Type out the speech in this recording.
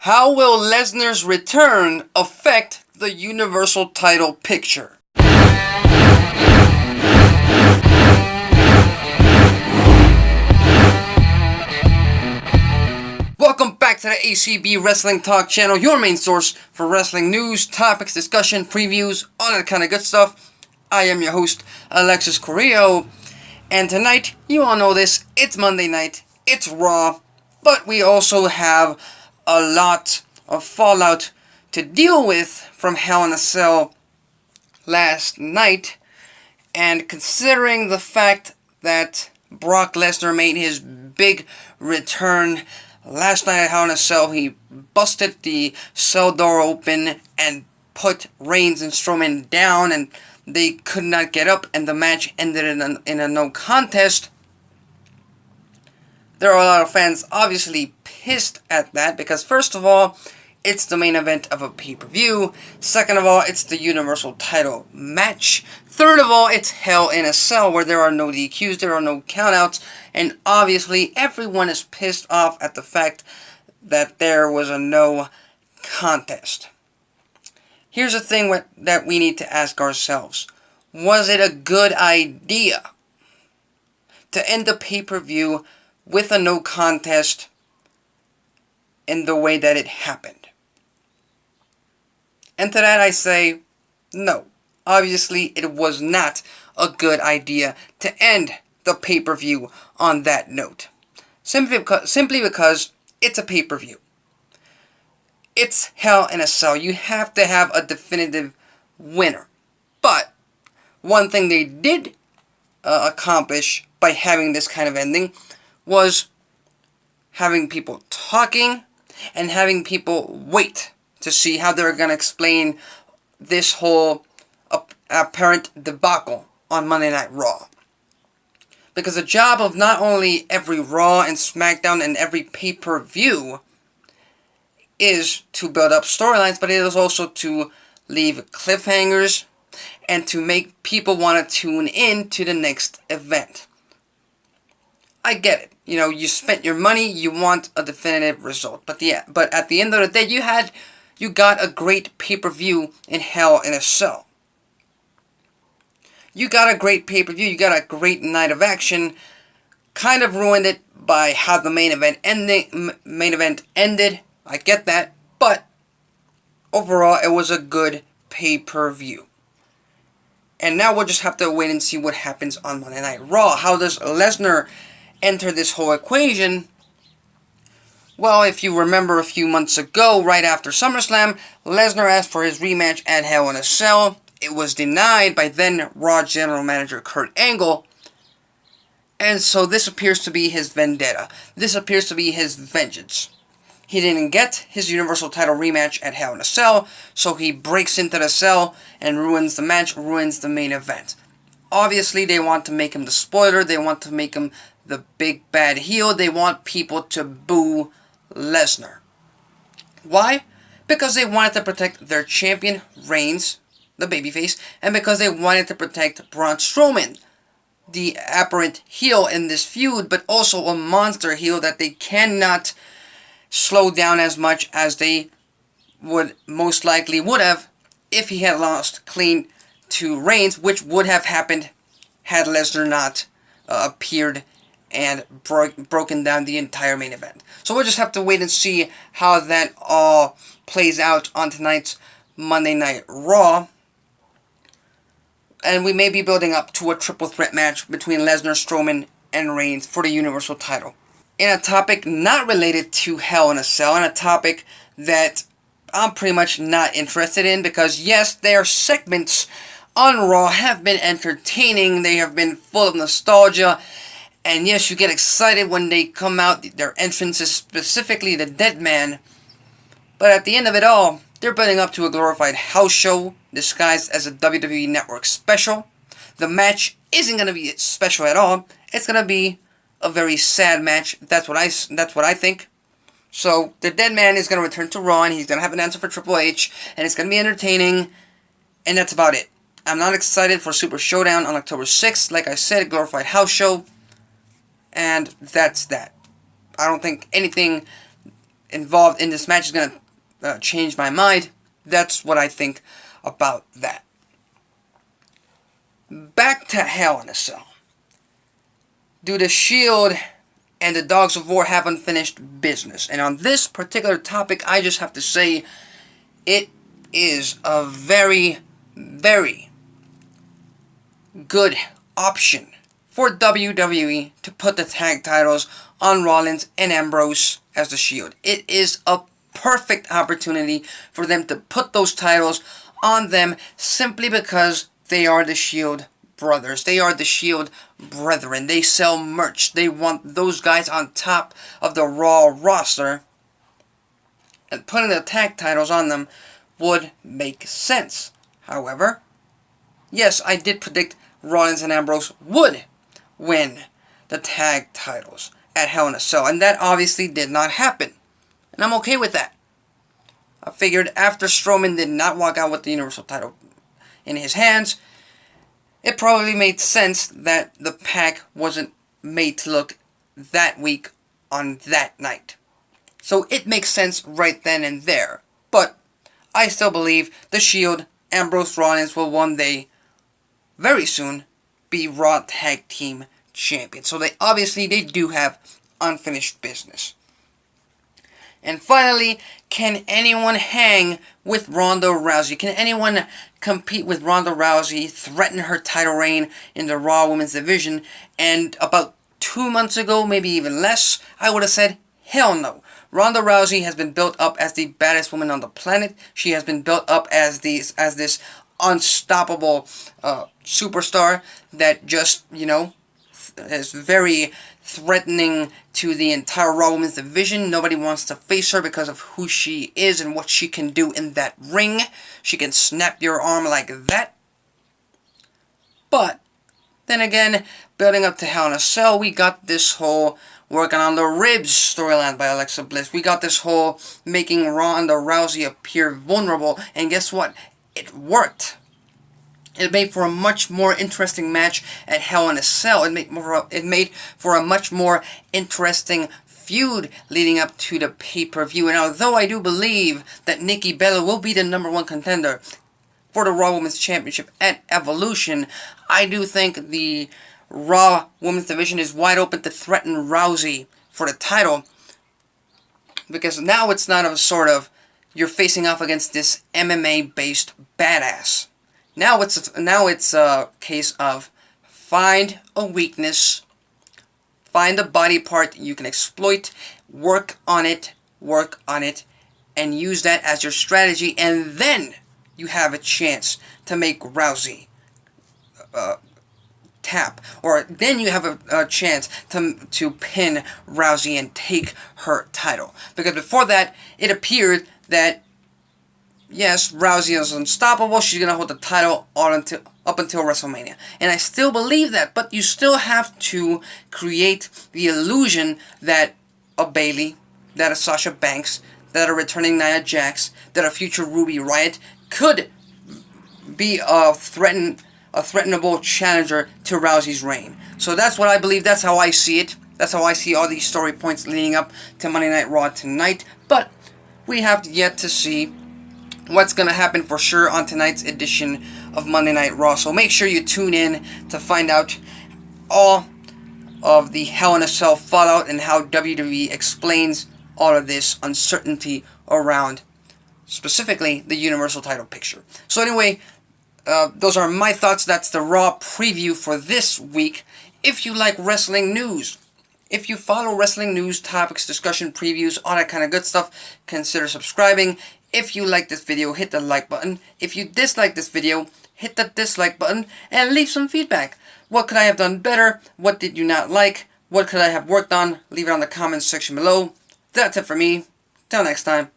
How will Lesnar's return affect the Universal title picture? Welcome back to the ACB Wrestling Talk channel, your main source for wrestling news, topics, discussion, previews, all that kind of good stuff. I am your host, Alexis Correo, and tonight, you all know this, it's Monday night, it's Raw, but we also have a lot of fallout to deal with from Hell in a Cell last night, and considering the fact that Brock Lesnar made his big return last night at Hell in a Cell, he busted the cell door open and put Reigns and Strowman down, and they could not get up, and the match ended in a no contest. There are a lot of fans obviously pissed at that because, first of all, it's the main event of a pay-per-view. Second of all, it's the Universal title match. Third of all, it's Hell in a Cell where there are no DQs, there are no countouts, and obviously everyone is pissed off at the fact that there was a no contest. Here's the thing that we need to ask ourselves. Was it a good idea to end the pay-per-view with a no contest in the way that it happened? And to that I say, no. Obviously, it was not a good idea to end the pay-per-view on that note. Simply because it's a pay-per-view. It's Hell in a Cell. You have to have a definitive winner. But one thing they did accomplish by having this kind of ending was having people talking and having people wait to see how they're going to explain this whole apparent debacle on Monday Night Raw. Because the job of not only every Raw and SmackDown and every pay-per-view is to build up storylines, but it is also to leave cliffhangers and to make people want to tune in to the next event. I get it. You know, you spent your money, you want a definitive result. But at the end of the day, you got a great pay-per-view in Hell in a Cell. You got a great pay-per-view, you got a great night of action. Kind of ruined it by how the main event ended. I get that, but overall, it was a good pay-per-view. And now we'll just have to wait and see what happens on Monday Night Raw. How does Lesnar enter this whole equation? Well, if you remember a few months ago, right after SummerSlam, Lesnar asked for his rematch at Hell in a Cell. It was denied by then Raw General Manager Kurt Angle. And so this appears to be his vendetta. This appears to be his vengeance. He didn't get his Universal title rematch at Hell in a Cell, so he breaks into the cell and ruins the match, ruins the main event. Obviously, they want to make him the spoiler. They want to make him the big bad heel. They want people to boo Lesnar. Why? Because they wanted to protect their champion, Reigns, the babyface, and because they wanted to protect Braun Strowman, the apparent heel in this feud, but also a monster heel that they cannot slow down as much as they would most likely would have if he had lost clean to Reigns, which would have happened had Lesnar not appeared and broken down the entire main event. So we'll just have to wait and see how that all plays out on tonight's Monday Night Raw. And we may be building up to a triple threat match between Lesnar, Strowman, and Reigns for the Universal title. In a topic not related to Hell in a Cell, and a topic that I'm pretty much not interested in, because yes, their segments on Raw have been entertaining, they have been full of nostalgia, and yes, you get excited when they come out, their entrances, specifically the Deadman, but at the end of it all, they're building up to a glorified house show disguised as a WWE Network special. The match isn't going to be special at all, it's going to be a very sad match. That's what I think. So the Deadman is going to return to Raw, and he's going to have an answer for Triple H, and it's going to be entertaining, and that's about it. I'm not excited for Super Showdown on October 6th. Like I said, glorified house show, and that's that. I don't think anything involved in this match is going to change my mind. That's what I think about that. Back to Hell in a Cell. Do the Shield and the Dogs of War have unfinished business? And on this particular topic, I just have to say, it is a very, very good option for WWE to put the tag titles on Rollins and Ambrose as the Shield. It is a perfect opportunity for them to put those titles on them simply because they are the Shield brothers. They are the Shield brethren. They sell merch. They want those guys on top of the Raw roster. And putting the tag titles on them would make sense. However, yes, I did predict Rollins and Ambrose would win the tag titles at Hell in a Cell. And that obviously did not happen. And I'm okay with that. I figured after Strowman did not walk out with the Universal title in his hands, it probably made sense that the pack wasn't made to look that weak on that night. So it makes sense right then and there. But I still believe the Shield, Ambrose Rollins, will one day, very soon, be Raw Tag Team Champions. So they do have unfinished business. And finally, can anyone hang with Ronda Rousey? Can anyone compete with Ronda Rousey, threaten her title reign in the Raw Women's Division? And about 2 months ago, maybe even less, I would have said, hell no. Ronda Rousey has been built up as the baddest woman on the planet. She has been built up as this unstoppable superstar that just, is very threatening to the entire Raw Women's Division. Nobody wants to face her because of who she is and what she can do in that ring. She can snap your arm like that. But then again, building up to Hell in a Cell, we got this whole working on the ribs storyline by Alexa Bliss. We got this whole making Ronda Rousey appear vulnerable. And guess what? It worked. It made for a much more interesting match at Hell in a Cell. It made for a much more interesting feud leading up to the pay-per-view. And although I do believe that Nikki Bella will be the #1 contender for the Raw Women's Championship at Evolution, I do think the Raw Women's Division is wide open to threaten Rousey for the title. Because now it's not a sort of, you're facing off against this MMA-based badass. Now it's a case of find a weakness, find a body part you can exploit, work on it, and use that as your strategy, and then you have a chance to make Rousey tap, or then you have a chance to pin Rousey and take her title. Because before that, it appeared that yes, Rousey is unstoppable. She's going to hold the title up until WrestleMania. And I still believe that. But you still have to create the illusion that a Bayley, that a Sasha Banks, that a returning Nia Jax, that a future Ruby Riott could be a threatenable challenger to Rousey's reign. So that's what I believe. That's how I see it. That's how I see all these story points leading up to Monday Night Raw tonight. But we have yet to see what's going to happen for sure on tonight's edition of Monday Night Raw. So make sure you tune in to find out all of the Hell in a Cell fallout and how WWE explains all of this uncertainty around specifically the Universal title picture. So anyway, those are my thoughts. That's the Raw preview for this week. If you like wrestling news, if you follow wrestling news, topics, discussion, previews, all that kind of good stuff, consider subscribing. If you like this video, hit the like button. If you dislike this video, hit the dislike button and leave some feedback. What could I have done better? What did you not like? What could I have worked on? Leave it on the comments section below. That's it for me. Till next time.